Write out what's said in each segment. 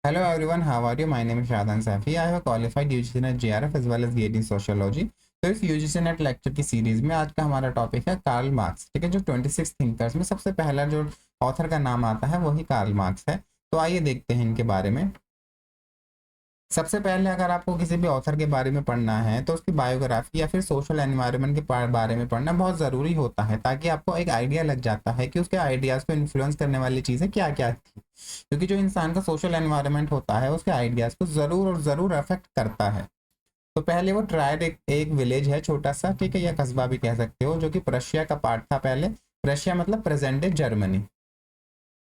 Hello everyone, how are you? My name is Shadan Safi. I have qualified UGC NET JRF as well as GAT Sociology. तो इस UGC net lecture की series में आज का हमारा topic है Karl Marx. ठीक है, जो 26 थिंकर्स में सबसे पहला जो ऑथर का नाम आता है वही कार्ल मार्क्स है। तो आइए देखते हैं इनके बारे में। सबसे पहले अगर आपको किसी भी ऑथर के बारे में पढ़ना है तो उसकी बायोग्राफी या फिर सोशल एनवायरनमेंट के बारे में पढ़ना बहुत ज़रूरी होता है, ताकि आपको एक आइडिया लग जाता है कि उसके आइडियाज़ को इन्फ्लुएंस करने वाली चीज़ें क्या क्या थी। क्योंकि जो इंसान का सोशल एनवायरनमेंट होता है उसके आइडियाज़ को ज़रूर और ज़रूर अफेक्ट करता है। तो पहले वो ट्रायड एक विलेज है छोटा सा, ठीक है, या कस्बा भी कह सकते हो, जो कि प्रशिया का पार्ट था पहले। प्रशिया मतलब प्रेजेंट डे जर्मनी।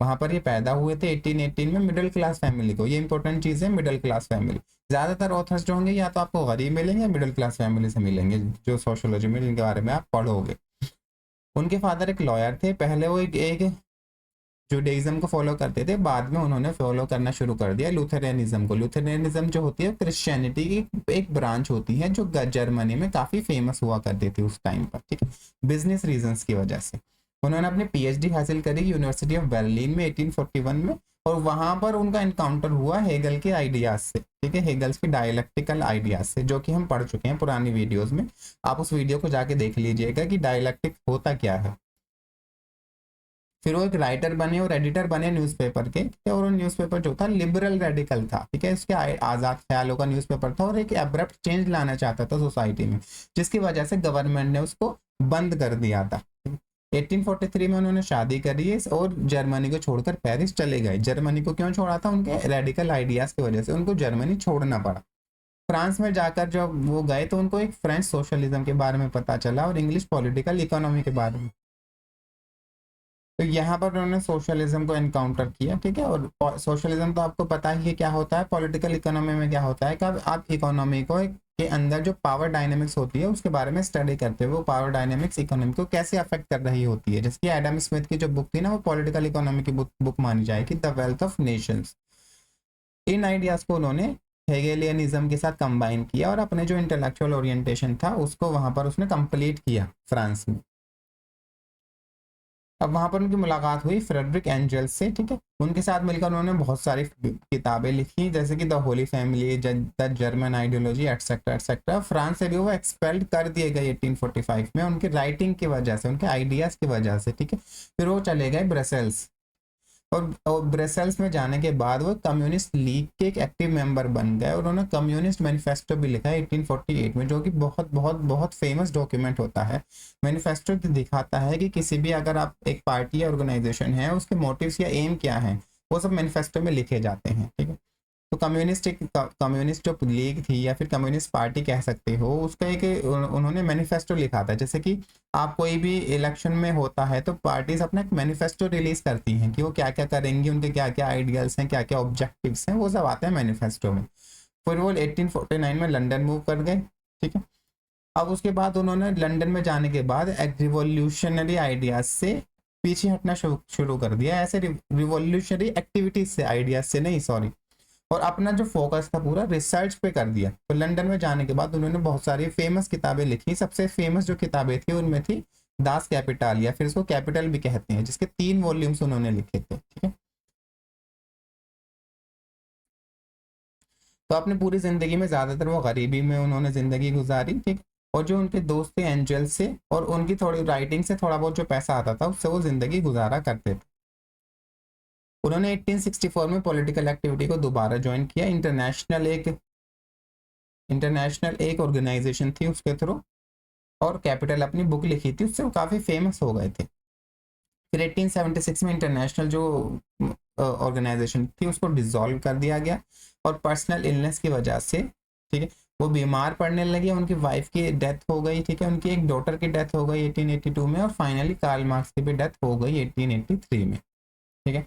वहां पर ये पैदा हुए थे 1818 में, मिडिल क्लास फैमिली को। ये इंपॉर्टेंट चीज़ है, मिडिल क्लास फैमिली। ज़्यादातर ऑथर्स जो होंगे या तो आपको गरीब मिलेंगे या मिडिल क्लास फैमिली से मिलेंगे, जो सोशोलॉजी में जिनके बारे में आप पढ़ोगे। उनके फादर एक लॉयर थे। पहले वो एक जुडाइज्म को फॉलो करते थे, बाद में उन्होंने फॉलो करना शुरू कर दिया लूथेरियनिज्म को। लूथेरियनिज्म जो होती है क्रिश्चियनिटी की एक ब्रांच होती है, जो जर्मनी में काफ़ी फेमस हुआ करती थी उस टाइम पर। ठीक है, बिजनेस रीजंस की वजह से उन्होंने अपनी पीएचडी हासिल करी यूनिवर्सिटी ऑफ बर्लिन में 1841 में। और वहां पर उनका इनकाउंटर हुआ हेगल के आइडियाज से। ठीक है, हेगल्स की डायलैक्टिकल आइडियाज से, जो कि हम पढ़ चुके हैं पुरानी वीडियोस में। आप उस वीडियो को जाके देख लीजिएगा कि डायलैक्टिक होता क्या है। फिर वो एक राइटर बने और एडिटर बने न्यूज़पेपर के। और वो न्यूज़पेपर जो था लिबरल रेडिकल था। ठीक है, इसके आज़ाद ख्यालों का न्यूज़पेपर था और एक एब्रप्ट चेंज लाना चाहता था सोसाइटी में, जिसकी वजह से गवर्नमेंट ने उसको बंद कर दिया था। 1843 में उन्होंने शादी करी और जर्मनी को छोड़कर पेरिस चले गए। जर्मनी को क्यों छोड़ा था? उनके रेडिकल आइडियाज की वजह से उनको जर्मनी छोड़ना पड़ा। फ्रांस में जाकर जब वो गए तो उनको एक फ्रेंच सोशलिज्म के बारे में पता चला और इंग्लिश पॉलिटिकल इकोनॉमी के बारे में। तो यहाँ पर उन्होंने सोशलिज्म को एनकाउंटर किया। ठीक है, और सोशलिज्म तो आपको पता ही है क्या होता है। पॉलिटिकल इकोनॉमी में क्या होता है कि आप इकोनॉमी को के अंदर जो पावर डायनेमिक्स होती है उसके बारे में स्टडी करते हुए वो पावर डायनेमिक्स इकोनॉमी को कैसे अफेक्ट कर रही होती है। जैसे कि एडम स्मिथ की जो बुक थी ना, वो पॉलिटिकल इकोनॉमी की बुक मानी जाएगी, the wealth of Nations. In ideas को उन्होंने हेगेलियनिज्म के साथ कंबाइन किया और अपने जो इंटेलेक्चुअल ओरिएंटेशन था उसको वहां पर उसने कंप्लीट किया फ्रांस में। अब वहां पर उनकी मुलाकात हुई फ्रेडरिक एंजल्स से। ठीक है, उनके साथ मिलकर उन्होंने बहुत सारी किताबें लिखी, जैसे कि the Holi family, the German ideology, etcetera etcetera. France से भी वो एक्सपेल्ड कर दिए गए 1845 में, उनकी राइटिंग की वजह से, उनके आइडियाज की वजह से। ठीक है, फिर वो चले गए ब्रसेल्स। और ब्रसेल्स में जाने के बाद वो कम्युनिस्ट लीग के एक एक्टिव मेंबर बन गए और उन्होंने कम्युनिस्ट मैनिफेस्टो भी लिखा है 1848 में, जो कि बहुत बहुत बहुत फेमस डॉक्यूमेंट होता है। मैनिफेस्टो दिखाता है कि किसी भी अगर आप एक पार्टी या ऑर्गेनाइजेशन है, उसके मोटिव्स या एम क्या है, वो सब मैनिफेस्टो में लिखे जाते हैं। ठीक है, तो कम्युनिस्ट जो लीग थी या फिर कम्युनिस्ट पार्टी कह सकते हो, उसका एक उन्होंने मैनिफेस्टो लिखा था। जैसे कि आप कोई भी इलेक्शन में होता है तो पार्टीज अपना एक मैनिफेस्टो रिलीज करती हैं कि वो क्या क्या करेंगी, उनके क्या क्या आइडियल्स हैं, क्या क्या ऑब्जेक्टिव्स हैं, वो सब आते हैं मैनिफेस्टो में। फिर वो 1849 में लंदन मूव कर गए। ठीक है, अब उसके बाद उन्होंने लंदन में जाने के बाद एक रिवॉल्यूशनरी आइडियाज से पीछे हटना शुरू कर दिया। ऐसे रिवॉल्यूशनरी एक्टिविटीज से, आइडियाज से नहीं, सॉरी। और अपना जो फोकस था पूरा रिसर्च पे कर दिया। तो लंदन में जाने के बाद उन्होंने बहुत सारी फेमस किताबें लिखी। सबसे फेमस जो किताबें थी उनमें थी दास कैपिटल, या फिर इसको कैपिटल भी कहते हैं, जिसके 3 वॉल्यूम्स उन्होंने लिखे थे। ठीक है, तो अपनी पूरी जिंदगी में ज्यादातर वो गरीबी में उन्होंने जिंदगी गुजारी। ठीक, और जो उनके दोस्त थे एंजल से, और उनकी थोड़ी राइटिंग से थोड़ा बहुत जो पैसा आता था उससे वो जिंदगी गुजारा करते थे। उन्होंने 1864 में पॉलिटिकल एक्टिविटी को दोबारा ज्वाइन किया। इंटरनेशनल एक ऑर्गेनाइजेशन थी उसके थ्रू, और कैपिटल अपनी बुक लिखी थी, उससे वो काफ़ी फेमस हो गए थे। फिर 1876 में इंटरनेशनल जो ऑर्गेनाइजेशन थी उसको डिसॉल्व कर दिया गया, और पर्सनल इलनेस की वजह से, ठीक है, वो बीमार पड़ने लगे। उनकी वाइफ की डेथ हो गई। ठीक है, उनकी एक डॉटर की डेथ हो गई 1882 में, और फाइनली कार्ल मार्क्स की भी डेथ हो गई 1883 में। ठीक है,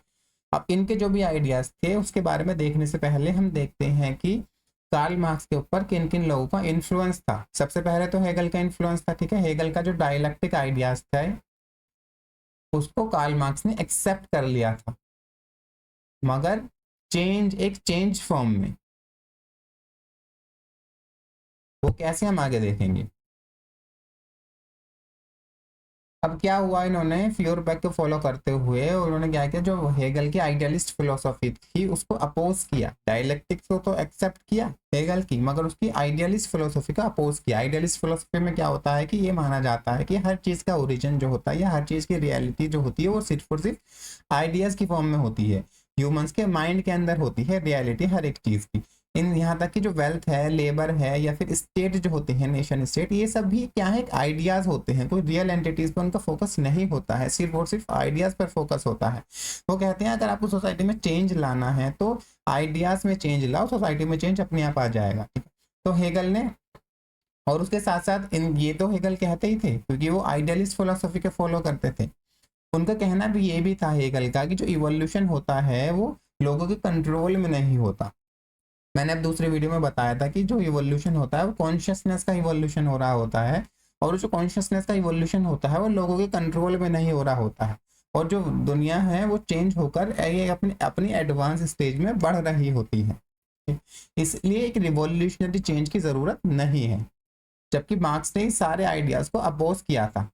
अब इनके जो भी आइडियाज थे उसके बारे में देखने से पहले हम देखते हैं कि कार्ल मार्क्स के ऊपर किन किन लोगों का इन्फ्लुएंस था। सबसे पहले तो हेगल का इन्फ्लुएंस था। ठीक है, हेगल का जो डायलैक्टिक आइडियाज था उसको कार्ल मार्क्स ने एक्सेप्ट कर लिया था, मगर चेंज फॉर्म में। वो कैसे, हम आगे देखेंगे। अब क्या हुआ, इन्होंने फ्यूरबैक को फॉलो करते हुए उन्होंने क्या किया, जो हेगल की आइडियलिस्ट फिलोसॉफी थी उसको अपोज किया। डायलेक्टिक्स को तो एक्सेप्ट किया हेगल की, मगर उसकी आइडियलिस्ट फिलोसॉफी का अपोज किया। आइडियलिस्ट फिलोसॉफी में क्या होता है कि ये माना जाता है कि हर चीज का ओरिजिन जो होता है या हर चीज की रियलिटी जो होती है वो सिर्फ और सिर्फ आइडियाज की फॉर्म में होती है। ह्यूमंस के माइंड के अंदर होती है रियलिटी हर एक चीज की। इन यहाँ तक कि जो वेल्थ है, लेबर है, या फिर स्टेट जो होते हैं, नेशन स्टेट, ये सब भी क्या है, आइडियाज होते हैं। कोई रियल एंटिटीज पर उनका फोकस नहीं होता है, सिर्फ और सिर्फ आइडियाज पर फोकस होता है। वो कहते हैं अगर आपको सोसाइटी में चेंज लाना है तो आइडियाज में चेंज लाओ, सोसाइटी में चेंज अपने आप आ जाएगा। तो हेगल ने, और उसके साथ साथ इन ये तो हेगल कहते ही थे क्योंकि वो आइडियलिस्ट फिलोसॉफी के फॉलो करते थे। उनका कहना भी ये भी था हेगल का कि जो इवोल्यूशन होता है वो लोगों के कंट्रोल में नहीं होता। मैंने अब दूसरे वीडियो में बताया था कि जो इवोल्यूशन होता है वो कॉन्शियसनेस का इवोल्यूशन हो रहा होता है, और जो कॉन्शियसनेस का इवोल्यूशन होता है वो लोगों के कंट्रोल में नहीं हो रहा होता है, और जो दुनिया है वो चेंज होकर ये अपनी अपनी एडवांस स्टेज में बढ़ रही होती है। इसलिए एक रिवॉल्यूशनरी चेंज की जरूरत नहीं है। जबकि मार्क्स ने सारे आइडियाज को अपोज किया था।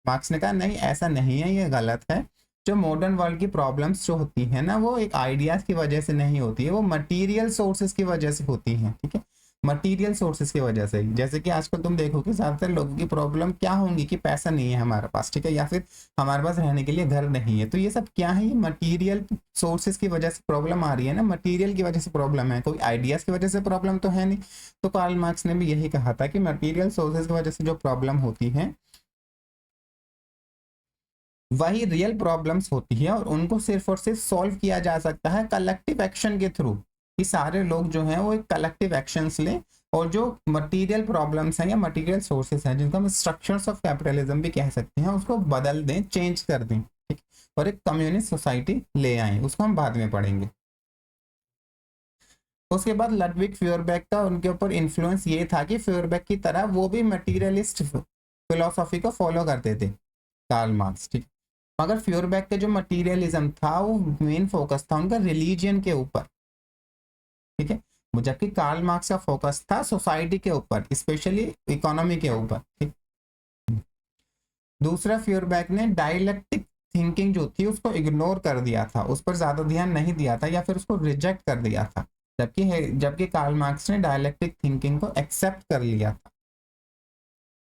मार्क्स ने कहा नहीं, ऐसा नहीं है, ये गलत है। जो मॉडर्न वर्ल्ड की प्रॉब्लम्स जो होती है ना वो एक आइडियाज की वजह से नहीं होती है, वो मटेरियल सोर्सेज की वजह से होती है। ठीक है, मटेरियल सोर्सेज की वजह से। जैसे कि आजकल तुम देखो कि ज्यादातर लोगों की प्रॉब्लम क्या होंगी कि पैसा नहीं है हमारे पास, ठीक है, या फिर हमारे पास रहने के लिए घर नहीं है। तो ये सब क्या है, ये मटेरियल सोर्सेज की वजह से प्रॉब्लम आ रही है ना, मटेरियल की वजह से प्रॉब्लम है, कोई आइडियाज की वजह से प्रॉब्लम तो है नहीं। तो कार्ल मार्क्स ने भी यही कहा था कि मटेरियल सोर्सेज की वजह से जो प्रॉब्लम होती है वही रियल प्रॉब्लम्स होती है, और उनको सिर्फ और सिर्फ सॉल्व किया जा सकता है कलेक्टिव एक्शन के थ्रू, कि सारे लोग जो हैं वो एक कलेक्टिव एक्शंस लें, और जो मटेरियल प्रॉब्लम्स हैं या मटेरियल सोर्सेस हैं जिनको हम स्ट्रक्चर्स ऑफ कैपिटलिज्म भी कह सकते हैं, उसको बदल दें, चेंज कर दें, ठीक, और एक कम्युनिस्ट सोसाइटी ले आए। उसको हम बाद में पढ़ेंगे। उसके बाद लडविग फ्यूरबैक का उनके ऊपर इन्फ्लुएंस ये था कि फ्यूरबैक की तरह वो भी मटीरियलिस्ट फिलोसॉफी को फॉलो करते थे, कार्ल मार्क्स, ठीक। मगर फ्यूरबैक का जो मटीरियलिज्म था वो मेन फोकस था उनका रिलीजियन के ऊपर, ठीक है, जबकि कार्ल मार्क्स का फोकस था सोसाइटी के ऊपर, स्पेशली इकोनॉमी के ऊपर, ठीक। दूसरा, फ्यूरबैक ने डायलेक्टिक थिंकिंग जो थी उसको इग्नोर कर दिया था, उस पर ज्यादा ध्यान नहीं दिया था या फिर उसको रिजेक्ट कर दिया था, जबकि कार्ल मार्क्स ने डायलेक्टिक थिंकिंग को एक्सेप्ट कर लिया था।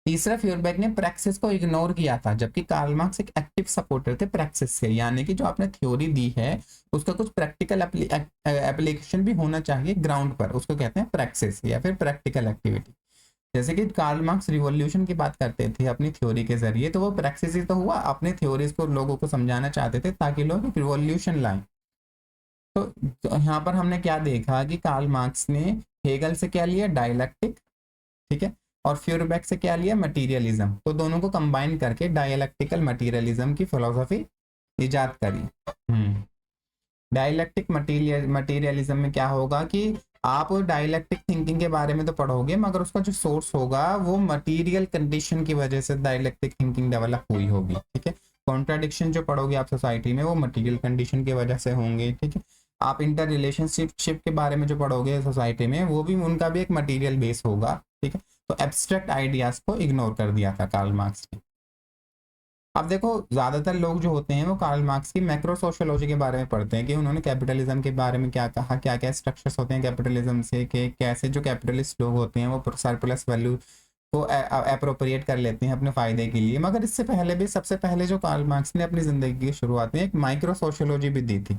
तीसरा, फ्यूरबैक ने प्रैक्सिस को इग्नोर किया था, जबकि कार्ल मार्क्स एक एक्टिव सपोर्टर थे प्रैक्सिस के, यानी कि जो आपने थ्योरी दी है उसका कुछ प्रैक्टिकल एप्लीकेशन भी होना चाहिए ग्राउंड पर, उसको कहते हैं प्रैक्सिस या फिर प्रैक्टिकल एक्टिविटी। जैसे कि कार्ल मार्क्स रिवॉल्यूशन की बात करते थे अपनी थ्योरी के जरिए, तो वो प्रैक्सिस ही तो हुआ, अपने थ्योरीज को लोगों को समझाना चाहते थे ताकि लोग एक रिवॉल्यूशन लाएं। तो यहाँ पर हमने क्या देखा कि कार्ल मार्क्स ने हेगल से क्या लिया, डायलेक्टिक, ठीक है, और फ्यूरबैक से क्या लिया, मटीरियलिज्म। तो दोनों को कंबाइन करके डायलेक्टिकल मटीरियलिज्म की फिलोसॉफी इजाद करी। डायलेक्टिक मटीरियलिज्म में क्या होगा कि आप डायलेक्टिक थिंकिंग के बारे में तो पढ़ोगे, मगर उसका जो सोर्स होगा वो मटीरियल कंडीशन की वजह से डायलेक्टिक थिंकिंग डेवलप हुई होगी, ठीक है। कॉन्ट्राडिक्शन जो पढ़ोगे आप सोसाइटी में वो मटीरियल कंडीशन की वजह से होंगे, ठीक है। आप इंटर रिलेशनशिप के बारे में जो पढ़ोगे सोसाइटी में वो भी उनका भी एक मटीरियल बेस होगा, ठीक है। तो एब्स्ट्रैक्ट आइडियाज को इग्नोर कर दिया था कार्ल मार्क्स ने। अब देखो ज्यादातर लोग जो होते हैं वो कार्ल मार्क्स की मैक्रो सोशियोलॉजी के बारे में पढ़ते हैं कि उन्होंने कैपिटलिज्म के बारे में क्या कहा, क्या क्या स्ट्रक्चर्स होते हैं कैपिटलिज्म से, कि कैसे जो कैपिटलिस्ट लोग होते हैं वो सरप्लस वैल्यू को अप्रोप्रिएट कर लेते हैं अपने फायदे के लिए। मगर इससे पहले भी, सबसे पहले जो कार्ल मार्क्स ने अपनी जिंदगी की शुरुआत में एक माइक्रो सोशियोलॉजी भी दी थी।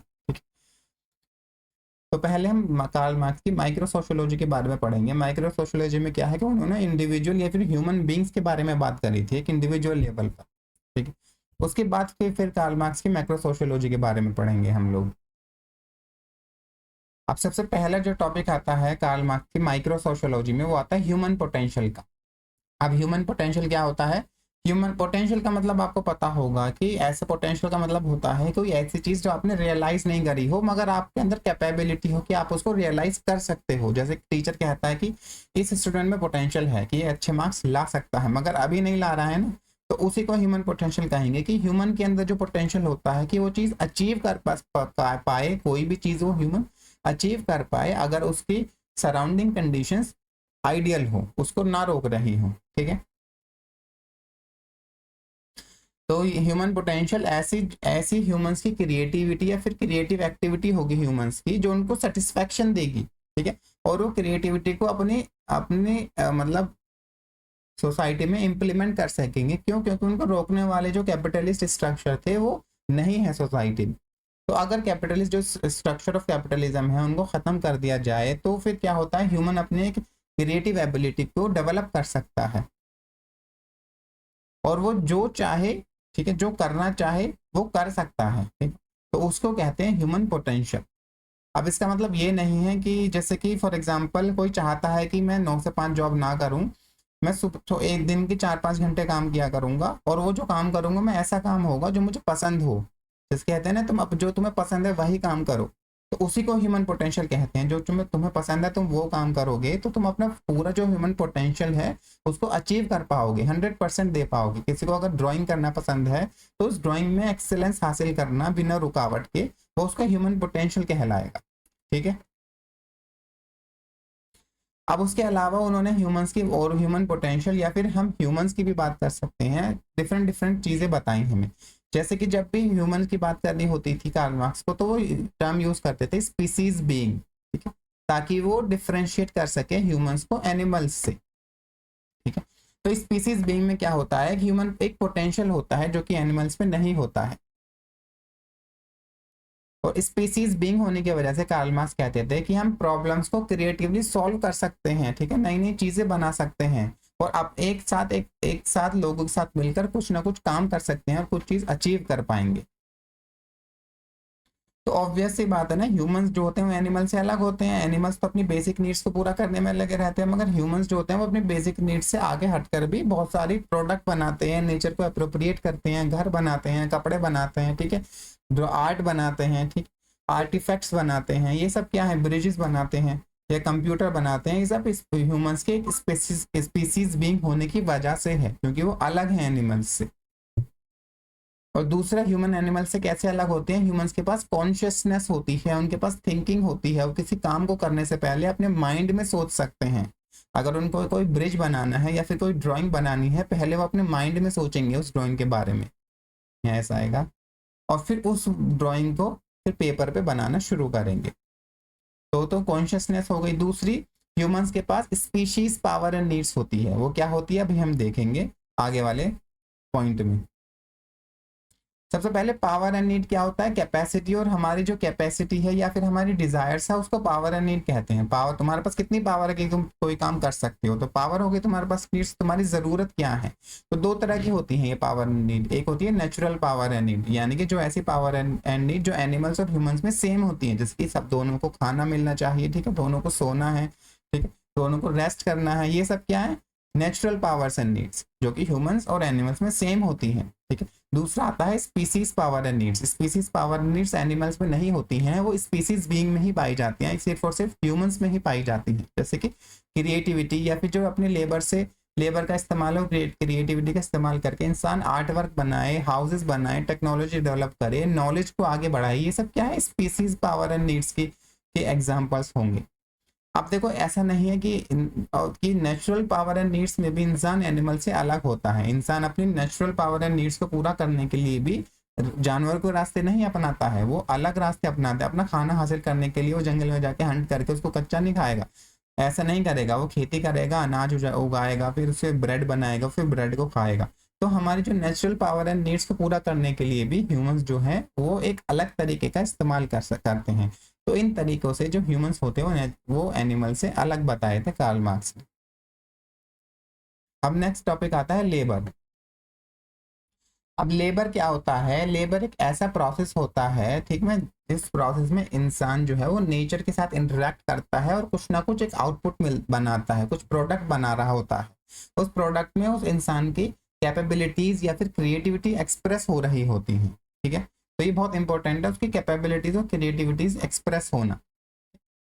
तो पहले हम कार्ल मार्क्स की माइक्रो सोशियोलॉजी के बारे में पढ़ेंगे। माइक्रो सोशियोलॉजी में क्या है कि उन्होंने इंडिविजुअल या फिर ह्यूमन बींग्स के बारे में बात करी थी एक इंडिविजुअल लेवल पर, ठीक है। उसके बाद फिर कार्ल मार्क्स की मैक्रो सोशियोलॉजी के बारे में पढ़ेंगे हम लोग। अब सबसे पहला जो टॉपिक आता है कार्ल मार्क्स की माइक्रो सोशियोलॉजी में वो आता है ह्यूमन पोटेंशियल का। अब ह्यूमन पोटेंशियल क्या होता है, ह्यूमन पोटेंशियल का मतलब आपको पता होगा कि ऐसे पोटेंशियल का मतलब होता है कोई ऐसी चीज जो आपने रियलाइज नहीं करी हो मगर आपके अंदर कैपेबिलिटी हो कि आप उसको रियलाइज कर सकते हो। जैसे टीचर कहता है कि इस स्टूडेंट में पोटेंशियल है कि ये अच्छे मार्क्स ला सकता है मगर अभी नहीं ला रहा है ना, तो उसी को ह्यूमन पोटेंशियल कहेंगे। कि ह्यूमन के अंदर जो पोटेंशियल होता है कि वो चीज अचीव कर पाए, कोई भी चीज वो ह्यूमन अचीव कर पाए अगर उसकी सराउंडिंग कंडीशंस आइडियल हो, उसको ना रोक रही हो, ठीक है। तो ह्यूमन पोटेंशियल ऐसी ऐसी ह्यूमंस की क्रिएटिविटी या फिर क्रिएटिव एक्टिविटी होगी ह्यूमंस की जो उनको सेटिस्फैक्शन देगी, ठीक है, और वो क्रिएटिविटी को अपने अपने मतलब सोसाइटी में इम्प्लीमेंट कर सकेंगे। क्यों? क्योंकि उनको रोकने वाले जो कैपिटलिस्ट स्ट्रक्चर थे वो नहीं है सोसाइटी में। तो अगर कैपिटलिस्ट जो स्ट्रक्चर ऑफ कैपिटलिज्म है उनको खत्म कर दिया जाए तो फिर क्या होता है, ह्यूमन अपने एक क्रिएटिव एबिलिटी को डेवलप कर सकता है और वो जो चाहे, ठीक है, जो करना चाहे वो कर सकता है, ठीक। तो उसको कहते हैं ह्यूमन पोटेंशियल। अब इसका मतलब ये नहीं है कि जैसे कि फॉर एग्जांपल कोई चाहता है कि मैं 9 से 5 जॉब ना करूं, मैं सुबह तो एक दिन के 4-5 घंटे काम किया करूंगा और वो जो काम करूंगा मैं ऐसा काम होगा जो मुझे पसंद हो। जिसके कहते हैं ना, तुम अब जो तुम्हें पसंद है वही काम करो, तो उसी को ह्यूमन पोटेंशियल कहते हैं। जो तुम्हें तुम्हें पसंद है तुम वो काम करोगे तो तुम अपना पूरा जो ह्यूमन पोटेंशियल है उसको अचीव कर पाओगे, 100% दे पाओगे। किसी को अगर ड्राइंग करना पसंद है तो उस ड्राइंग में एक्सेलेंस हासिल करना बिना रुकावट के, वो उसका ह्यूमन पोटेंशियल कहलाएगा, ठीक है। अब उसके अलावा उन्होंने ह्यूमंस की और ह्यूमन पोटेंशियल या फिर हम ह्यूमंस की भी बात कर सकते हैं, डिफरेंट डिफरेंट चीजें बताई हमें। जैसे कि जब भी ह्यूमंस की बात करनी होती थी कार्ल मार्क्स को तो वो टर्म यूज करते थे स्पीसीज बीइंग, ठीक है, ताकि वो डिफरेंशिएट कर सके ह्यूमंस को एनिमल्स से, ठीक है। तो स्पीसीज बीइंग में क्या होता है, ह्यूमन एक पोटेंशियल होता है जो कि एनिमल्स में नहीं होता है, और स्पीसीज बीइंग होने की वजह से कार्ल मार्क्स कहते थे कि हम प्रॉब्लम्स को क्रिएटिवली सॉल्व कर सकते हैं, ठीक है, नई नई चीजें बना सकते हैं और अब एक साथ लोगों के साथ मिलकर कुछ ना कुछ काम कर सकते हैं और कुछ चीज अचीव कर पाएंगे। तो ऑब्वियस सी बात है ना, ह्यूमंस जो होते हैं वो एनिमल से अलग होते हैं। एनिमल्स तो अपनी बेसिक नीड्स को पूरा करने में लगे रहते हैं, मगर ह्यूमंस जो होते हैं वो अपनी बेसिक नीड्स से आगे हटकर भी बहुत सारी प्रोडक्ट बनाते हैं, नेचर को अप्रोप्रिएट करते हैं, घर बनाते हैं, कपड़े बनाते हैं, ठीक है, जो आर्ट बनाते हैं, ठीक, आर्टिफैक्ट्स बनाते हैं, ये सब क्या है, ब्रिजेस बनाते हैं या कंप्यूटर बनाते हैं। ये सब ह्यूमंस के एक स्पीसीज बीइंग होने की वजह से है, क्योंकि वो अलग है एनिमल्स से। और दूसरा, ह्यूमन एनिमल से कैसे अलग होते हैं, ह्यूमंस के पास कॉन्शियसनेस होती है, उनके पास थिंकिंग होती है, वो किसी काम को करने से पहले अपने माइंड में सोच सकते हैं। अगर उनको कोई ब्रिज बनाना है या फिर कोई ड्राइंग बनानी है, पहले वो अपने माइंड में सोचेंगे उस ड्राइंग के बारे में, ऐसा आएगा, और फिर उस ड्राइंग को फिर पेपर पे बनाना शुरू करेंगे। तो कॉन्शियसनेस हो गई। दूसरी, ह्यूमंस के पास स्पीशीज पावर एंड नीड्स होती है। वो क्या होती है अभी हम देखेंगे आगे वाले पॉइंट में। सबसे पहले पावर एंड नीड क्या होता है, कैपेसिटी, और हमारी जो कैपेसिटी है या फिर हमारी डिजायर्स है उसको पावर एंड नीड कहते हैं। पावर, तुम्हारे पास कितनी पावर है कि तुम कोई काम कर सकते हो, तो पावर होगी तुम्हारे पास। नीड्स, तुम्हारी जरूरत क्या है। तो दो तरह की होती है ये पावर एंड नीड। एक होती है नेचुरल पावर एंड नीड, यानी कि जो ऐसी पावर एंड नीड जो एनिमल्स और ह्यूमंस में सेम होती है, जैसे कि सब दोनों को खाना मिलना चाहिए, ठीक है, दोनों को सोना है, ठीक है, दोनों को रेस्ट करना है, ये सब क्या है, नेचुरल पावर्स एंड नीड्स, जो कि ह्यूमंस और एनिमल्स में सेम होती हैं, ठीक है। दूसरा आता है species power and needs. Species power and needs animals में नहीं होती हैं, वो स्पीसीज बीइंग में ही पाई जाती हैं, सिर्फ और सिर्फ ह्यूमंस में ही पाई जाती हैं। जैसे कि क्रिएटिविटी, या फिर जो अपने लेबर का इस्तेमाल हो, क्रिएटिविटी का इस्तेमाल करके इंसान आर्ट वर्क बनाए, हाउसेस बनाए, टेक्नोलॉजी डेवलप करे, नॉलेज को आगे बढ़ाए, ये सब क्या है, स्पीसीज पावर एंड नीड्स के एग्जाम्पल्स होंगे। अब देखो, ऐसा नहीं है कि नेचुरल पावर एंड नीड्स में भी इंसान एनिमल से अलग होता है। इंसान अपनी नेचुरल पावर एंड नीड्स को पूरा करने के लिए भी जानवर को रास्ते नहीं अपनाता है, वो अलग रास्ते अपनाता है। अपना खाना हासिल करने के लिए वो जंगल में जाके हंट करके उसको कच्चा नहीं खाएगा, ऐसा नहीं करेगा। वो खेती करेगा, अनाज उगाएगा, फिर उसे ब्रेड बनाएगा, फिर ब्रेड को खाएगा। तो हमारी जो नेचुरल पावर एंड नीड्स को पूरा करने के लिए भी ह्यूमंस जो है वो एक अलग तरीके का इस्तेमाल करते हैं। तो इन तरीकों से जो ह्यूमंस होते हैं वो एनिमल से अलग बताए थे कार्ल मार्क्स ने। अब नेक्स्ट टॉपिक आता है लेबर। अब लेबर क्या होता है, लेबर एक ऐसा प्रोसेस होता है, ठीक है, इस प्रोसेस में इंसान जो है वो नेचर के साथ इंटरेक्ट करता है और कुछ ना कुछ एक आउटपुट बनाता है, कुछ प्रोडक्ट बना रहा होता है। उस प्रोडक्ट में उस इंसान की कैपेबिलिटीज या फिर क्रिएटिविटी एक्सप्रेस हो रही होती है, ठीक है। तो ये बहुत इंपॉर्टेंट है, उसकी कैपेबिलिटीज और क्रिएटिविटीज एक्सप्रेस होना।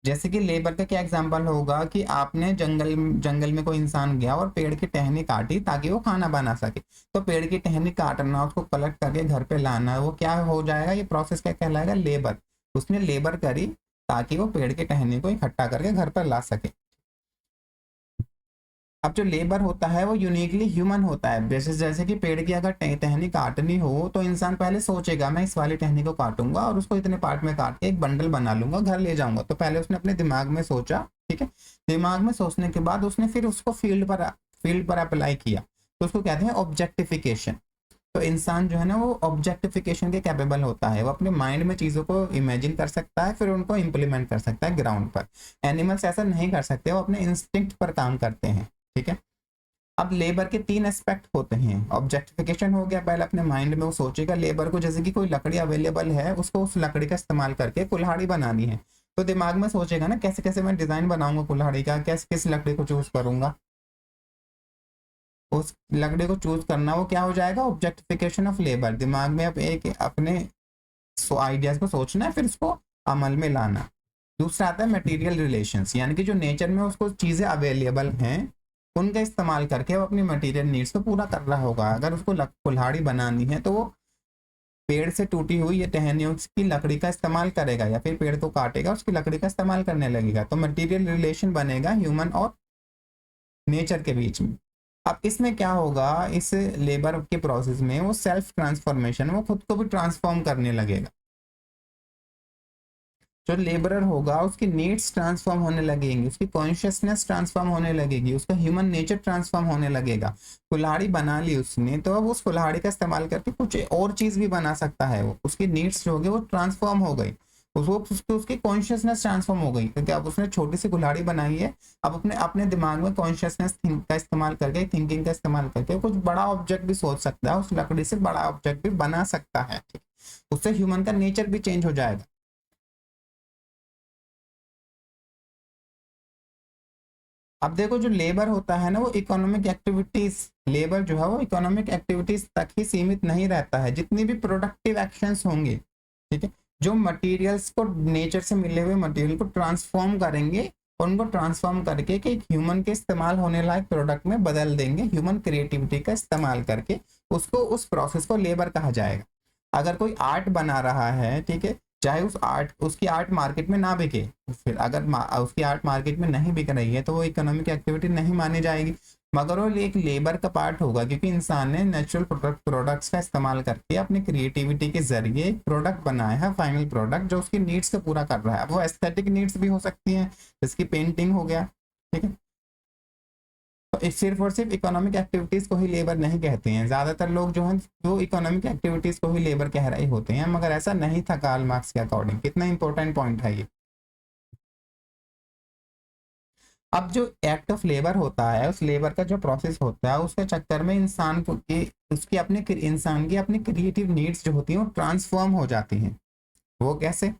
जैसे कि लेबर का क्या एग्जांपल होगा कि आपने जंगल में कोई इंसान गया और पेड़ की टहनी काटी ताकि वो खाना बना सके। तो पेड़ की टहनी काटना, उसको कलेक्ट करके घर पे लाना, वो क्या हो जाएगा, ये प्रोसेस क्या कहलाएगा, लेबर। उसने लेबर करी ताकि वो पेड़ की टहनी को इकट्ठा करके घर पर ला सके। अब जो लेबर होता है वो यूनिकली ह्यूमन होता है। जैसे जैसे कि पेड़ की अगर टहनी काटनी हो तो इंसान पहले सोचेगा मैं इस वाली टहनी को काटूंगा और उसको इतने पार्ट में काट के एक बंडल बना लूंगा, घर ले जाऊंगा। तो पहले उसने अपने दिमाग में सोचा, ठीक है। दिमाग में सोचने के बाद उसने फिर उसको फील्ड पर अप्लाई किया, तो उसको कहते हैं ऑब्जेक्टिफिकेशन। तो इंसान जो है ना वो ऑब्जेक्टिफिकेशन के कैपेबल होता है, वो अपने माइंड में चीज़ों को इमेजिन कर सकता है, फिर उनको इम्प्लीमेंट कर सकता है ग्राउंड पर। एनिमल्स ऐसा नहीं कर सकते, वो अपने इंस्टिंक्ट पर काम करते हैं, ठीक है। अब लेबर के तीन एस्पेक्ट होते हैं। ऑब्जेक्टिफिकेशन हो गया, पहले अपने माइंड में वो सोचेगा लेबर को, जैसे कि कोई लकड़ी अवेलेबल है, उसको उस लकड़ी का इस्तेमाल करके कुल्हाड़ी बनानी है, तो दिमाग में सोचेगा ना कैसे कैसे मैं डिजाइन बनाऊंगा कुल्हाड़ी का, कैसे किस लकड़ी को चूज करूंगा। उस लकड़ी को चूज करना वो क्या हो जाएगा, ऑब्जेक्टिफिकेशन ऑफ लेबर। दिमाग में अब एक अपने आइडियाज को सोचना है, फिर उसको अमल में लाना। दूसरा आता है मटेरियल रिलेशंस, यानी कि जो नेचर में उसको चीजें अवेलेबल हैं उनका इस्तेमाल करके वो अपनी मटेरियल नीड्स को पूरा कर रहा होगा। अगर उसको कुल्हाड़ी बनानी है तो वो पेड़ से टूटी हुई या टहनियों की लकड़ी का इस्तेमाल करेगा, या फिर पेड़ को काटेगा उसकी लकड़ी का इस्तेमाल करने लगेगा। तो मटेरियल रिलेशन बनेगा ह्यूमन और नेचर के बीच में। अब इसमें क्या होगा, इस लेबर के प्रोसेस में वो सेल्फ ट्रांसफॉर्मेशन, वो खुद को भी ट्रांसफॉर्म करने लगेगा। जो लेबरर होगा उसकी नीड्स ट्रांसफॉर्म होने लगेंगी, उसकी कॉन्शियसनेस ट्रांसफॉर्म होने लगेगी, उसका ह्यूमन नेचर ट्रांसफॉर्म होने लगेगा। कुल्हाड़ी बना ली उसने, तो अब उस कुल्हाड़ी का इस्तेमाल करके कुछ और चीज भी बना सकता है। वो उसकी नीड्स जो होगी वो ट्रांसफॉर्म हो गई, उसकी कॉन्शियसनेस ट्रांसफॉर्म हो गई, क्योंकि अब उसने छोटी सी कुल्हाड़ी बनाई है। अब अपने अपने दिमाग में कॉन्शियसनेस का इस्तेमाल करके, थिंकिंग का इस्तेमाल करके कुछ बड़ा ऑब्जेक्ट भी सोच सकता है, उस लकड़ी से बड़ा ऑब्जेक्ट भी बना सकता है, ठीक। उससे ह्यूमन का नेचर भी चेंज हो जाएगा। अब देखो जो लेबर होता है ना वो इकोनॉमिक एक्टिविटीज, लेबर जो है वो इकोनॉमिक एक्टिविटीज तक ही सीमित नहीं रहता है। जितनी भी प्रोडक्टिव एक्शंस होंगे, ठीक है, जो मटेरियल्स को, नेचर से मिले हुए मटेरियल को ट्रांसफॉर्म करेंगे, उनको ट्रांसफॉर्म करके कि एक ह्यूमन के इस्तेमाल होने लायक प्रोडक्ट में बदल देंगे, ह्यूमन क्रिएटिविटी का इस्तेमाल करके, उसको, उस प्रोसेस को लेबर कहा जाएगा। अगर कोई आर्ट बना रहा है, ठीक है, चाहे उसकी आर्ट मार्केट में ना बिके, फिर अगर उसकी आर्ट मार्केट में नहीं बिक रही है तो वो इकोनॉमिक एक्टिविटी नहीं मानी जाएगी, मगर वो एक लेबर का पार्ट होगा, क्योंकि इंसान ने नेचुरल प्रोडक्ट्स का इस्तेमाल करके अपनी क्रिएटिविटी के जरिए एक प्रोडक्ट बनाया है, फाइनल प्रोडक्ट जो उसकी नीड्स को पूरा कर रहा है। अब वो एस्थेटिक नीड्स भी हो सकती हैं, जिसकी पेंटिंग हो गया, ठीक है। तो सिर्फ और सिर्फ इकोनॉमिक एक्टिविटीज को ही लेबर नहीं कहते हैं, ज्यादातर लोग जो हैं वो इकोनॉमिक एक्टिविटीज को ही लेबर कह रहे होते हैं, मगर ऐसा नहीं था कार्ल मार्क्स के अकॉर्डिंग। कितना इंपॉर्टेंट पॉइंट है ये। अब जो एक्ट ऑफ लेबर होता है, उस लेबर का जो प्रोसेस होता है, उसके चक्कर में इंसान को उसकी अपने इंसान की अपनी क्रिएटिव नीड्स जो होती हैं वो ट्रांसफॉर्म हो जाती हैं। वो कैसे,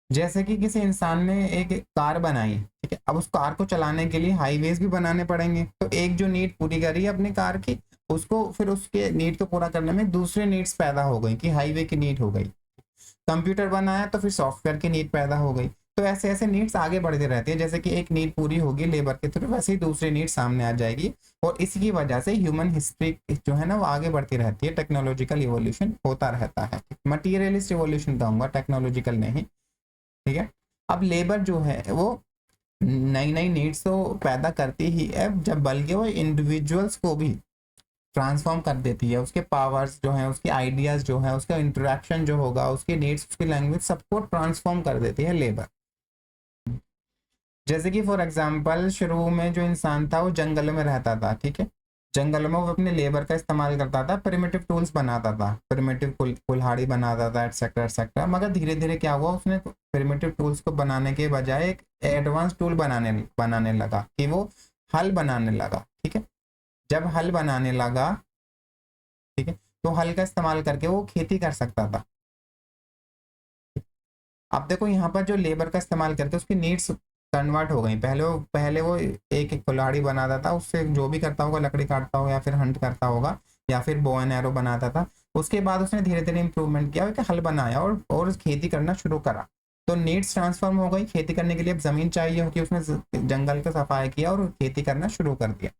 जैसे कि किसी इंसान ने एक कार बनाई, ठीक है, अब उस कार को चलाने के लिए हाईवेज भी बनाने पड़ेंगे, तो एक जो नीड पूरी करी है अपनी कार की, उसको फिर उसके नीड को पूरा करने में दूसरे नीड्स पैदा हो गई, कि हाईवे की नीड हो गई। कंप्यूटर बनाया तो फिर सॉफ्टवेयर की नीड पैदा हो गई। तो ऐसे ऐसे नीड्स आगे बढ़ती रहती है, जैसे कि एक नीड पूरी होगी लेबर के थ्रू, वैसे ही दूसरी नीड सामने आ जाएगी। और इसकी वजह से ह्यूमन हिस्ट्री जो है ना वो आगे बढ़ती रहती है, टेक्नोलॉजिकल इवोल्यूशन होता रहता है। मटीरियलिस्ट इवोल्यूशन कहूंगा, टेक्नोलॉजिकल नहीं, ठीक है। अब लेबर जो है वो नई नई नीड्स तो पैदा करती ही है, जब बल्कि वो इंडिविजुअल्स को भी ट्रांसफॉर्म कर देती है। उसके पावर्स जो है, उसके आइडियाज जो है, उसका इंटरेक्शन जो होगा, उसकी नीड्स, उसकी लैंग्वेज, सबको ट्रांसफॉर्म कर देती है लेबर। जैसे कि फॉर एग्जांपल शुरू में जो इंसान था वो जंगल में रहता था, ठीक है। जंगल में वो अपने लेबर का इस्तेमाल करता था, प्रिमिटिव टूल्स बनाता था, प्रिमिटिव कुल्हाड़ी बनाता था, एटसेट्रा एटसेट्रा। मगर धीरे धीरे क्या हुआ, उसने प्रिमिटिव टूल्स को बनाने के बजाय एक एडवांस टूल बनाने बनाने लगा, कि वो हल बनाने लगा, ठीक है। जब हल बनाने लगा, ठीक है, तो हल का इस्तेमाल करके वो खेती कर सकता था। अब देखो यहाँ पर जो लेबर का इस्तेमाल करके उसकी नीड्स कन्वर्ट हो गई। पहले वो एक एक कुल्हाड़ी बनाता था, उससे जो भी करता होगा, लकड़ी काटता होगा या फिर हंट करता होगा या फिर बो एंड एरो बनाता था। उसके बाद उसने धीरे धीरे इंप्रूवमेंट किया, कि हल बनाया और खेती करना शुरू करा। तो नीड्स ट्रांसफॉर्म हो गई, खेती करने के लिए अब जमीन चाहिए होगी, उसने जंगल का सफाई किया और खेती करना शुरू कर दिया।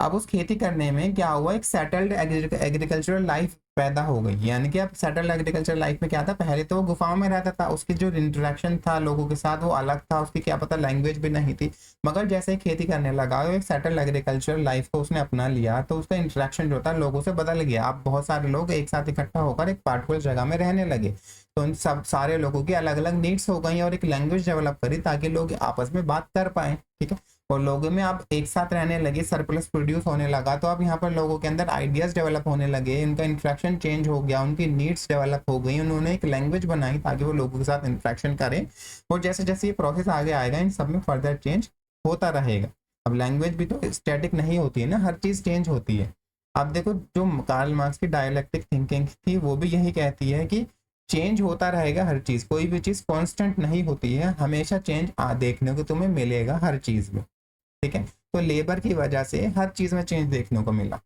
अब उस खेती करने में क्या हुआ, एक सेटल्ड एग्रीकल्चरल लाइफ पैदा हो गई। यानी कि अब सेटल्ड एग्रीकल्चरल लाइफ में क्या था, पहले तो वो गुफाओं में रहता था, उसकी जो इंटरेक्शन था लोगों के साथ वो अलग था, उसकी क्या पता लैंग्वेज भी नहीं थी। मगर जैसे ही खेती करने लगा, वो एक सेटल्ड एग्रीकल्चरल लाइफ को उसने अपना लिया, तो उसका इंटरेक्शन जो था लोगों से बदल गया। अब बहुत सारे लोग एक साथ इकट्ठा होकर एक पार्टिकुलर जगह में रहने लगे, तो उन सब सारे लोगों की अलग अलग नीड्स हो गई और एक लैंग्वेज डेवलप करी ताकि लोग आपस में बात कर पाए। ठीक है, और लोगों में आप एक साथ रहने लगे, सरप्लस प्रोड्यूस होने लगा, तो अब यहाँ पर लोगों के अंदर आइडियाज डेवलप होने लगे, उनका इंटरेक्शन चेंज हो गया, उनकी नीड्स डेवलप हो गई, उन्होंने एक लैंग्वेज बनाई ताकि वो लोगों के साथ इंटरेक्शन करें। और जैसे जैसे ये प्रोसेस आगे आएगा, इन सब में फर्दर चेंज होता रहेगा। अब लैंग्वेज भी तो स्टैटिक नहीं होती है ना, हर चीज चेंज होती है। अब देखो, जो कार्ल मार्क्स की डायलेक्टिक थिंकिंग थी वो भी यही कहती है कि चेंज होता रहेगा हर चीज, कोई भी चीज कांस्टेंट नहीं होती है, हमेशा चेंज देखने को तुम्हें मिलेगा हर चीज में। ठीक है, तो लेबर की वजह से हर चीज में चेंज देखने को मिला।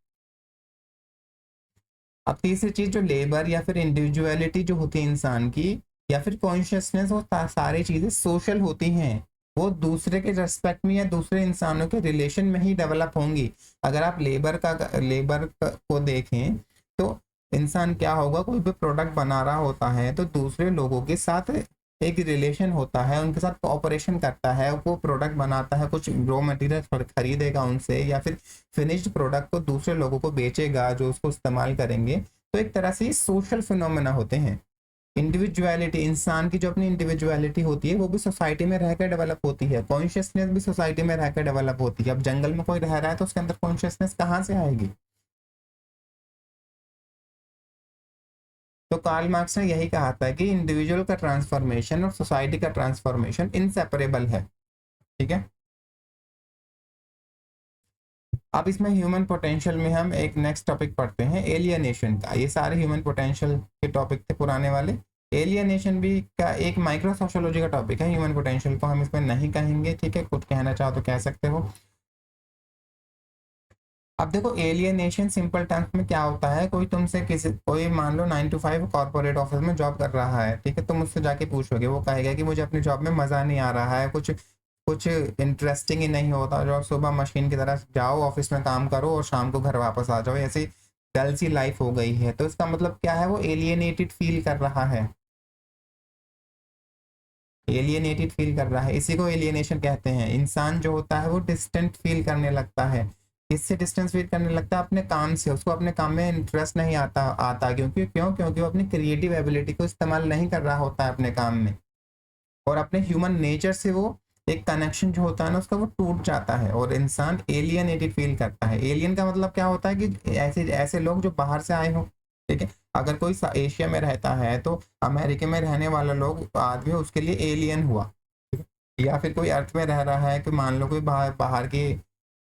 अब तीसरी चीज, जो लेबर या फिर इंडिविजुअलिटी जो होती है इंसान की, या फिर कॉन्शियसनेस, वो सारी चीजें सोशल होती हैं, वो दूसरे के रेस्पेक्ट में या दूसरे इंसानों के रिलेशन में ही डेवलप होंगी। अगर आप लेबर को देखें तो इंसान क्या होगा, कोई भी प्रोडक्ट बना रहा होता है तो दूसरे लोगों के साथ एक रिलेशन होता है, उनके साथ कोऑपरेशन करता है, वो प्रोडक्ट बनाता है, कुछ रॉ मटेरियल खरीदेगा उनसे, या फिर फिनिश्ड प्रोडक्ट को दूसरे लोगों को बेचेगा जो उसको इस्तेमाल करेंगे। तो एक तरह से सोशल फिनोमेना होते हैं। इंडिविजुअलिटी, इंसान की जो अपनी इंडिविजुअलिटी होती है वो भी सोसाइटी में रहकर डेवलप होती है, कॉन्शियसनेस भी सोसाइटी में रहकर डेवलप होती है। अब जंगल में कोई रह रहा है तो उसके अंदर कॉन्शियसनेस कहाँ से आएगी? तो कार्ल मार्क्स ने यही कहा था कि इंडिविजुअल का ट्रांसफॉर्मेशन और सोसाइटी का ट्रांसफॉर्मेशन इनसेपरेबल है। ठीक है, अब इसमें ह्यूमन पोटेंशियल में हम एक नेक्स्ट टॉपिक पढ़ते हैं, एलियनेशन का। ये सारे ह्यूमन पोटेंशियल के टॉपिक थे पुराने वाले। एलियनेशन भी का एक माइक्रो सोशियोलॉजी का टॉपिक है, ह्यूमन पोटेंशियल को हम इसमें नहीं कहेंगे। ठीक है, कुछ कहना चाहो तो कह सकते हो। अब देखो, एलियनेशन सिंपल टर्म्स में क्या होता है, कोई मान लो 9 to 5 कॉर्पोरेट ऑफिस में जॉब कर रहा है। ठीक है, तुम उससे जाके पूछोगे, वो कहेगा कि मुझे अपनी जॉब में मजा नहीं आ रहा है, कुछ कुछ इंटरेस्टिंग ही नहीं होता, जो सुबह मशीन की तरह जाओ, ऑफिस में काम करो और शाम को घर वापस आ जाओ, ऐसी डल सी लाइफ हो गई है। तो इसका मतलब क्या है, वो एलियनेटेड फील कर रहा है, एलियनेटेड फील कर रहा है। इसी को एलियनेशन कहते हैं। इंसान जो होता है वो डिस्टेंट फील करने लगता है। किससे डिस्टेंस फील करने लगता है? अपने काम से। उसको अपने काम में इंटरेस्ट नहीं आता क्योंकि वो अपनी क्रिएटिव एबिलिटी को इस्तेमाल नहीं कर रहा होता है अपने काम में, और अपने ह्यूमन नेचर से वो एक कनेक्शन जो होता है ना उसका, वो टूट जाता है और इंसान एलियनेटेड फील करता है। एलियन का मतलब क्या होता है कि ऐसे ऐसे लोग जो बाहर से आए हो। ठीक है, अगर कोई एशिया में रहता है तो अमेरिका में रहने वाला लोग आदमी उसके लिए एलियन हुआ। ठीक है, या फिर कोई अर्थ में रह रहा है कि मान लो कोई बाहर बाहर की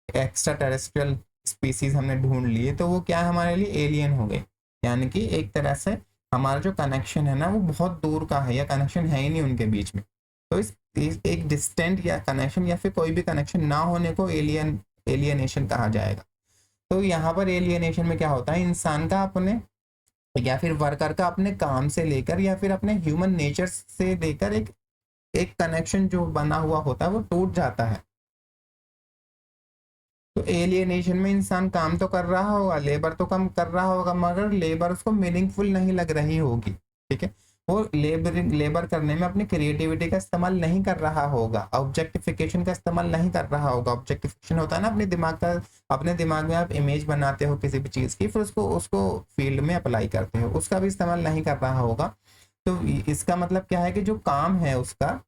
एक्स्ट्रा टेरेस्ट्रियल स्पीसीज हमने ढूंढ लिए, तो वो क्या हमारे लिए एलियन हो गए। यानी कि एक तरह से हमारा जो कनेक्शन है ना वो बहुत दूर का है, या कनेक्शन है ही नहीं उनके बीच में। तो इस एक डिस्टेंट या कनेक्शन या फिर कोई भी कनेक्शन ना होने को एलियनेशन कहा जाएगा। तो यहाँ पर एलियनेशन में क्या होता है, इंसान का अपने या फिर वर्कर का अपने काम से लेकर या फिर अपने ह्यूमन नेचर से लेकर एक एक कनेक्शन जो बना हुआ होता है वो टूट जाता है। तो एलियनेशन में इंसान काम तो कर रहा होगा, लेबर तो कम कर रहा होगा, मगर लेबर उसको मीनिंगफुल नहीं लग रही होगी। ठीक है, वो लेबर करने में अपनी क्रिएटिविटी का इस्तेमाल नहीं कर रहा होगा, ऑब्जेक्टिफिकेशन का इस्तेमाल नहीं कर रहा होगा। ऑब्जेक्टिफिकेशन होता है ना अपने दिमाग में आप इमेज बनाते हो किसी भी चीज की, फिर उसको उसको फील्ड में अप्लाई करते हो, उसका भी इस्तेमाल नहीं कर रहा होगा। तो इसका मतलब क्या है कि जो काम है उसका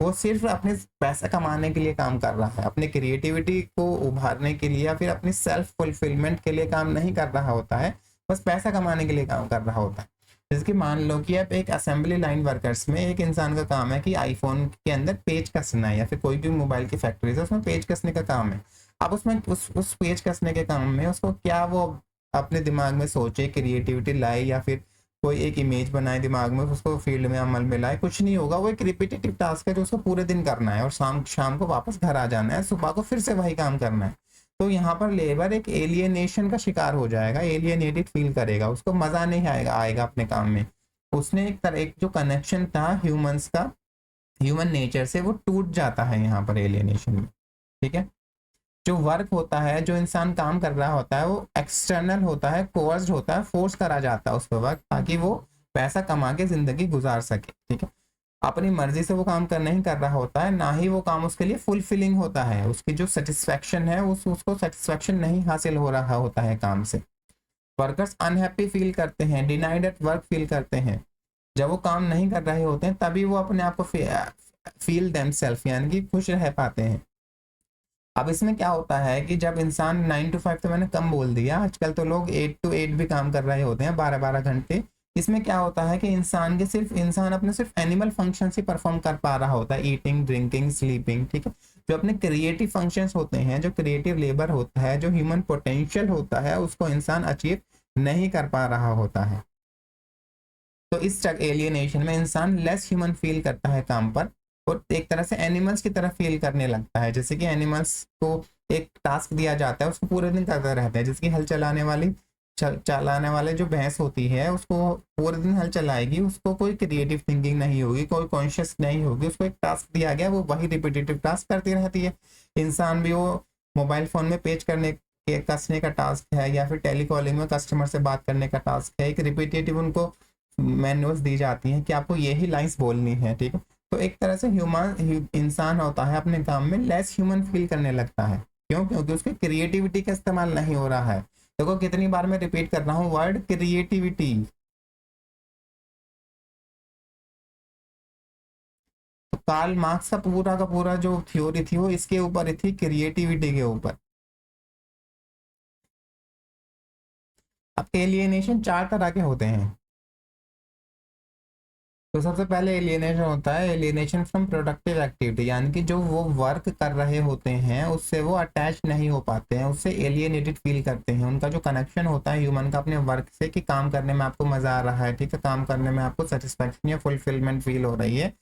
वो सिर्फ अपने पैसा कमाने के लिए काम कर रहा है, अपने क्रिएटिविटी को उभारने के लिए या फिर अपनी सेल्फ फुलफिलमेंट के लिए काम नहीं कर रहा होता है, बस पैसा कमाने के लिए काम कर रहा होता है। जैसे कि मान लो कि आप एक असेंबली लाइन वर्कर्स में एक इंसान का काम है कि आईफोन के अंदर पेज कसना है, या फिर कोई भी मोबाइल की फैक्ट्री है उसमें पेज कसने का काम है। अब उसमें उस पेज कसने के काम में उसको क्या वो अपने दिमाग में सोचे, क्रिएटिविटी लाए, या फिर कोई एक इमेज बनाए दिमाग में, उसको फील्ड में अमल में लाए, कुछ नहीं होगा। वो एक रिपीटेटिव टास्क है जो उसको पूरे दिन करना है और शाम शाम को वापस घर आ जाना है, सुबह को फिर से वही काम करना है। तो यहाँ पर लेबर एक एलियनेशन का शिकार हो जाएगा, एलियनेटेड फील करेगा, उसको मजा नहीं आएगा अपने काम में। उसने एक जो कनेक्शन था ह्यूमंस का ह्यूमन नेचर से वो टूट जाता है यहाँ पर एलियनेशन में। ठीक है, जो वर्क होता है, जो इंसान काम कर रहा होता है, वो एक्सटर्नल होता है, कोर्स्ड होता है, फोर्स करा जाता है उस पर वर्क, ताकि वो पैसा कमा के जिंदगी गुजार सके। ठीक है, अपनी मर्जी से वो काम कर नहीं कर रहा होता है, ना ही वो काम उसके लिए फुलफिलिंग होता है, उसकी जो सेटिस्फेक्शन है उसको सेटिस्फेक्शन नहीं हासिल हो रहा होता है काम से। वर्कर्स अनहैप्पी फील करते हैं, डिनाइड एट वर्क फील करते हैं। जब वो काम नहीं कर रहे होते हैं तभी वो अपने आप को फील देमसेल्फ, यानी कि खुश रह पाते हैं। अब इसमें क्या होता है कि जब इंसान 9 to 5, तो मैंने कम बोल दिया, आजकल तो लोग 8 to 8 भी काम कर रहे होते हैं, 12-12 घंटे। इसमें क्या होता है कि इंसान अपने सिर्फ एनिमल फंक्शन ही परफॉर्म कर पा रहा होता है, ईटिंग, ड्रिंकिंग, स्लीपिंग। ठीक है, जो अपने क्रिएटिव फंक्शंस होते हैं, जो क्रिएटिव लेबर होता है, जो ह्यूमन पोटेंशियल होता है, उसको इंसान अचीव नहीं कर पा रहा होता है। तो इस एलियनेशन में इंसान लेस ह्यूमन फील करता है काम पर, और एक तरह से एनिमल्स की तरह फील करने लगता है। जैसे कि एनिमल्स को एक टास्क दिया जाता है, उसको पूरे दिन करते रहते हैं। जैसे कि हल चलाने वाले जो भैंस होती है, उसको पूरे दिन हल चलाएगी, उसको कोई क्रिएटिव थिंकिंग नहीं होगी, कोई कॉन्शियस नहीं होगी, उसको एक टास्क दिया गया, वो वही रिपीटेटिव टास्क करती रहती है। इंसान भी वो मोबाइल फोन में पेज करने के कसने का टास्क है, या फिर टेलीकॉलिंग में कस्टमर से बात करने का टास्क है, एक रिपीटेटिव उनको मैनुअल्स दी जाती हैं कि आपको यही लाइंस बोलनी है। ठीक है, तो एक तरह से इंसान होता है अपने काम में लेस ह्यूमन फील करने लगता है। क्यों? क्योंकि उसकी क्रिएटिविटी का इस्तेमाल नहीं हो रहा है। देखो कितनी बार मैं रिपीट कर रहा हूँ वर्ड क्रिएटिविटी। तो कार्ल मार्क्स का पूरा जो थ्योरी थी वो इसके ऊपर ही थी, क्रिएटिविटी के ऊपर। अब एलियनेशन 4 तरह के होते हैं। तो सबसे पहले एलियनेशन होता है एलियनेशन फ्रॉम प्रोडक्टिव एक्टिविटी, यानी कि जो वो वर्क कर रहे होते हैं उससे वो अटैच नहीं हो पाते हैं, उससे एलियनेटेड फील करते हैं। उनका जो कनेक्शन होता है ह्यूमन का अपने वर्क से, कि काम करने में आपको मजा आ रहा है, ठीक है, काम करने में आपको सेटिस्फेक्शन या फुलफिलमेंट फील हो रही है,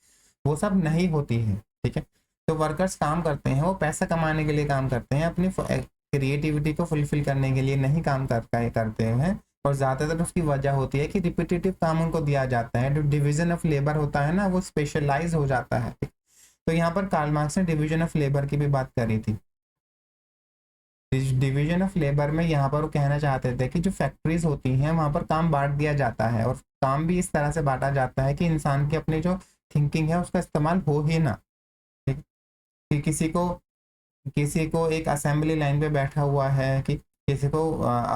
वो सब नहीं होती है। ठीक है, तो वर्कर्स काम करते हैं, वो पैसा कमाने के लिए काम करते हैं, अपनी क्रिएटिविटी को फुलफिल करने के लिए नहीं काम करते हैं। और ज़्यादातर उसकी वजह होती है कि रिपीटेटिव काम उनको दिया जाता है, जो डिवीजन ऑफ लेबर होता है ना, वो स्पेशलाइज हो जाता है। तो यहाँ पर कार्ल मार्क्स ने डिवीजन ऑफ लेबर की भी बात करी थी। डिवीजन ऑफ लेबर में यहाँ पर वो कहना चाहते थे कि जो फैक्ट्रीज होती हैं वहाँ पर काम बांट दिया जाता है, और काम भी इस तरह से बांटा जाता है कि इंसान की अपनी जो थिंकिंग है उसका इस्तेमाल हो ही ना। ठीक, कि किसी को एक असेंबली लाइन पे बैठा हुआ है, कि किसी को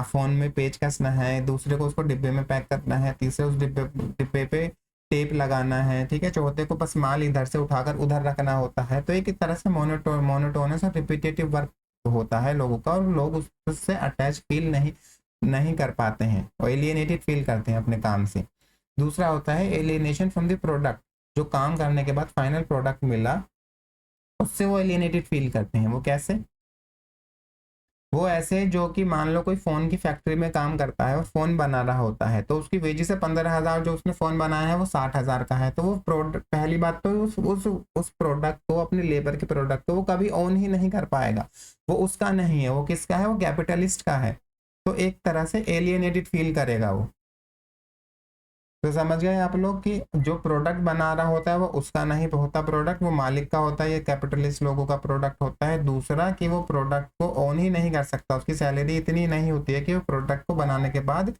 फोन में पेज कसना है, दूसरे को उसको डिब्बे में पैक करना है, तीसरे उस डिब्बे पे टेप लगाना है, ठीक है, चौथे को बस माल इधर से उठाकर उधर रखना होता है। तो एक तरह से मोनोटोनस और रिपीटेटिव वर्क होता है लोगों का, और लोग उससे अटैच फील नहीं कर पाते हैं, और एलियनेटेड फील करते हैं अपने काम से। दूसरा होता है एलियनेशन फ्रॉम द प्रोडक्ट, जो काम करने के बाद फाइनल प्रोडक्ट मिला उससे वो एलियनेटेड फील करते हैं। वो कैसे? वो ऐसे जो कि मान लो कोई फोन की फैक्ट्री में काम करता है और फोन बना रहा होता है, तो उसकी वेजेस है 15,000, जो उसने फोन बनाया है वो 60,000 का है। तो वो प्रोडक्ट, पहली बात तो उस प्रोडक्ट को, अपने लेबर के प्रोडक्ट को वो कभी ओन ही नहीं कर पाएगा, वो उसका नहीं है, वो किसका है? वो कैपिटलिस्ट का है। तो एक तरह से एलियनेटेड फील करेगा वो। तो समझ गए आप लोग कि जो प्रोडक्ट बना रहा होता है वो उसका नहीं होता, प्रोडक्ट वो मालिक का होता है, ये कैपिटलिस्ट लोगों का प्रोडक्ट होता है। दूसरा कि वो प्रोडक्ट को ओन ही नहीं कर सकता, उसकी सैलरी इतनी नहीं होती है कि वो प्रोडक्ट को बनाने के बाद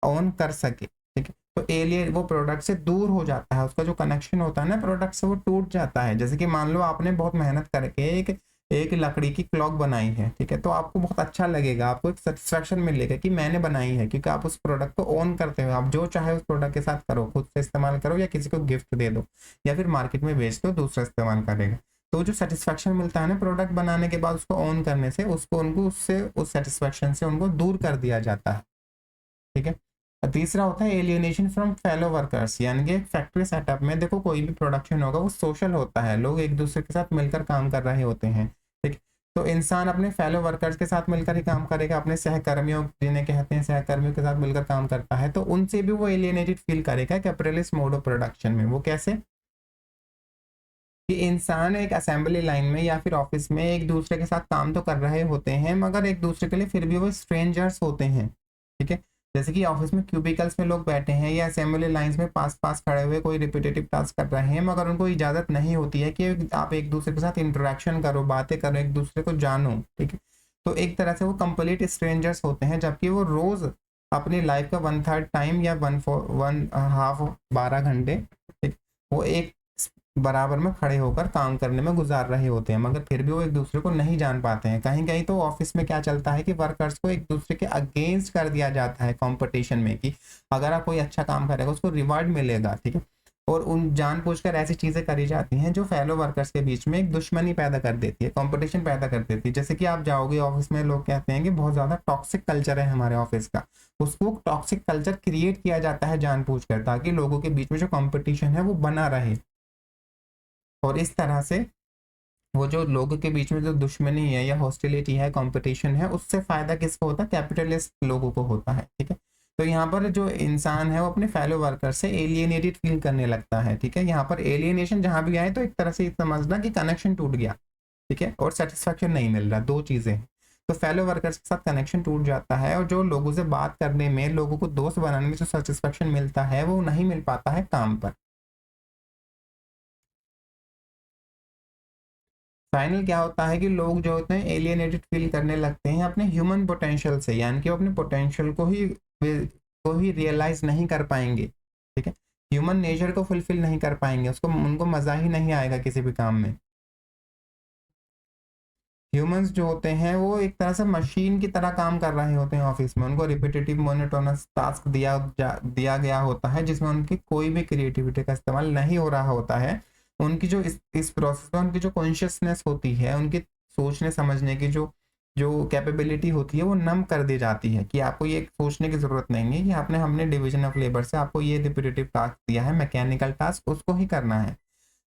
ओन कर सके। ठीक है, तो एलियन वो प्रोडक्ट से दूर हो जाता है, उसका जो कनेक्शन होता है ना प्रोडक्ट से, वो टूट जाता है। जैसे कि मान लो आपने बहुत मेहनत करके एक लकड़ी की क्लॉक बनाई है, ठीक है, तो आपको बहुत अच्छा लगेगा, आपको एक सेटिस्फेक्शन मिलेगा कि मैंने बनाई है, क्योंकि आप उस प्रोडक्ट को ओन करते हो। आप जो चाहे उस प्रोडक्ट के साथ करो, खुद से इस्तेमाल करो या किसी को गिफ्ट दे दो, या फिर मार्केट में बेच दो, दूसरा इस्तेमाल करेगा। तो जो सेटिस्फेक्शन मिलता है ना प्रोडक्ट बनाने के बाद उसको ओन करने से, उसको उनको उससे उस सेटिस्फेक्शन से उनको दूर कर दिया जाता है। ठीक है, तीसरा होता है एलियनेशन फ्रॉम फेलो वर्कर्स, यानी कि फैक्ट्री सेटअप में देखो कोई भी प्रोडक्शन होगा वो सोशल होता है, लोग एक दूसरे के साथ मिलकर काम कर रहे होते हैं। ठीक, तो इंसान अपने फेलो वर्कर्स के साथ मिलकर ही काम करेगा, अपने सहकर्मियों जिन्हें कहते हैं सहकर्मियों के साथ मिलकर काम करता है, तो उनसे भी वो एलियनेटेड फील करेगा कैपिटलिस्ट मोड ऑफ प्रोडक्शन में। वो कैसे? कि इंसान एक असेंबली लाइन में या फिर ऑफिस में एक दूसरे के साथ काम तो कर रहे होते हैं, मगर एक दूसरे के लिए फिर भी वो स्ट्रेंजर्स होते हैं। ठीक है, जैसे कि ऑफिस में क्यूबिकल्स में लोग बैठे हैं या असेंबली लाइंस में पास पास खड़े हुए कोई रिपीटेटिव टास्क कर रहे हैं, मगर उनको इजाज़त नहीं होती है कि आप एक दूसरे के साथ इंटरेक्शन करो, बातें करो, एक दूसरे को जानो, ठीक है। तो एक तरह से वो कंप्लीट स्ट्रेंजर्स होते हैं, जबकि वो रोज़ अपनी लाइफ का 1/3 टाइम या 1/2 12 घंटे, ठीक, वो एक बराबर में खड़े होकर काम करने में गुजार रहे होते हैं, मगर फिर भी वो एक दूसरे को नहीं जान पाते हैं। कहीं कहीं तो ऑफिस में क्या चलता है कि वर्कर्स को एक दूसरे के अगेंस्ट कर दिया जाता है कंपटीशन में, कि अगर आप कोई अच्छा काम करेगा उसको रिवार्ड मिलेगा, ठीक है। और उन जानबूझकर ऐसी चीजें करी जाती हैं जो फेलो वर्कर्स के बीच में एक दुश्मनी पैदा कर देती है, कंपटीशन पैदा कर देती है। जैसे कि आप जाओगे ऑफिस में, लोग कहते हैं कि बहुत ज्यादा टॉक्सिक कल्चर है हमारे ऑफिस का, उसको टॉक्सिक कल्चर क्रिएट किया जाता है जानबूझकर, ताकि लोगों के बीच में जो कंपटीशन है वो बना रहे। और इस तरह से वो जो लोगों के बीच में जो दुश्मनी है या हॉस्टिलिटी है, कंपटीशन है, उससे फायदा किसको होता है? कैपिटलिस्ट लोगों को होता है, ठीक है। तो यहाँ पर जो इंसान है वो अपने फेलो वर्कर से एलियनेटेड फील करने लगता है, ठीक है। यहाँ पर एलियनेशन जहां भी आए तो एक तरह से समझना कि कनेक्शन टूट गया, ठीक है, और सेटिस्फेक्शन नहीं मिल रहा, दो चीजें हैं। तो फेलो वर्कर्स के साथ कनेक्शन टूट जाता है, और जो लोगों से बात करने में, लोगों को दोस्त बनाने में जो सेटिस्फेक्शन मिलता है वो नहीं मिल पाता है काम पर। फाइनल क्या होता है कि लोग जो होते हैं एलियनेटेड फील करने लगते हैं अपने ह्यूमन पोटेंशियल से, यानी कि वो अपने पोटेंशियल को ही रियलाइज नहीं कर पाएंगे, ठीक है। ह्यूमन नेचर को फुलफिल नहीं कर पाएंगे, उसको उनको मजा ही नहीं आएगा किसी भी काम में। ह्यूमंस जो होते हैं वो एक तरह से मशीन की तरह काम कर रहे होते हैं ऑफिस में, उनको रिपीटेटिव मोनोटोनस टास्क दिया गया होता है, जिसमें उनकी कोई भी क्रिएटिविटी का इस्तेमाल नहीं हो रहा होता है। उनकी जो इस प्रोसेस में उनकी जो कॉन्शियसनेस होती है, उनकी सोचने समझने की जो जो कैपेबिलिटी होती है वो नम कर दी जाती है, कि आपको ये सोचने की जरूरत नहीं है कि आपने हमने डिवीजन ऑफ लेबर से आपको ये रिपीटेटिव टास्क दिया है, मैकेनिकल टास्क, उसको ही करना है।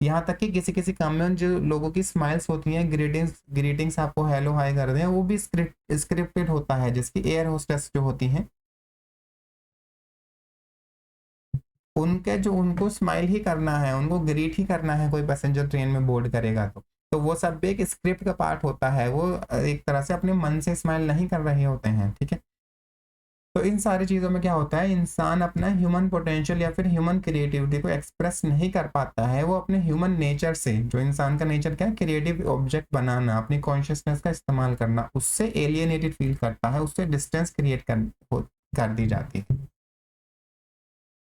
यहाँ तक कि किसी किसी काम में जो लोगों की स्माइल्स होती हैं, ग्रीटिंग्स ग्रीटिंग्स आपको हेलो हाय कर दें, वो भी स्क्रिप्टेड होता है, जिसकी एयर होस्टेस जो होती हैं उनके जो उनको स्माइल ही करना है, उनको ग्रीट ही करना है कोई पैसेंजर ट्रेन में बोर्ड करेगा तो वो सब भी एक स्क्रिप्ट का पार्ट होता है, वो एक तरह से अपने मन से स्माइल नहीं कर रहे होते हैं, ठीक है। तो इन सारी चीज़ों में क्या होता है, इंसान अपना ह्यूमन पोटेंशियल या फिर ह्यूमन क्रिएटिविटी को एक्सप्रेस नहीं कर पाता है। वो अपने ह्यूमन नेचर से, जो इंसान का नेचर क्या है, क्रिएटिव ऑब्जेक्ट बनाना, अपनी कॉन्शियसनेस का इस्तेमाल करना, उससे एलियनेटेड फील करता है, उससे डिस्टेंस क्रिएट कर दी जाती है।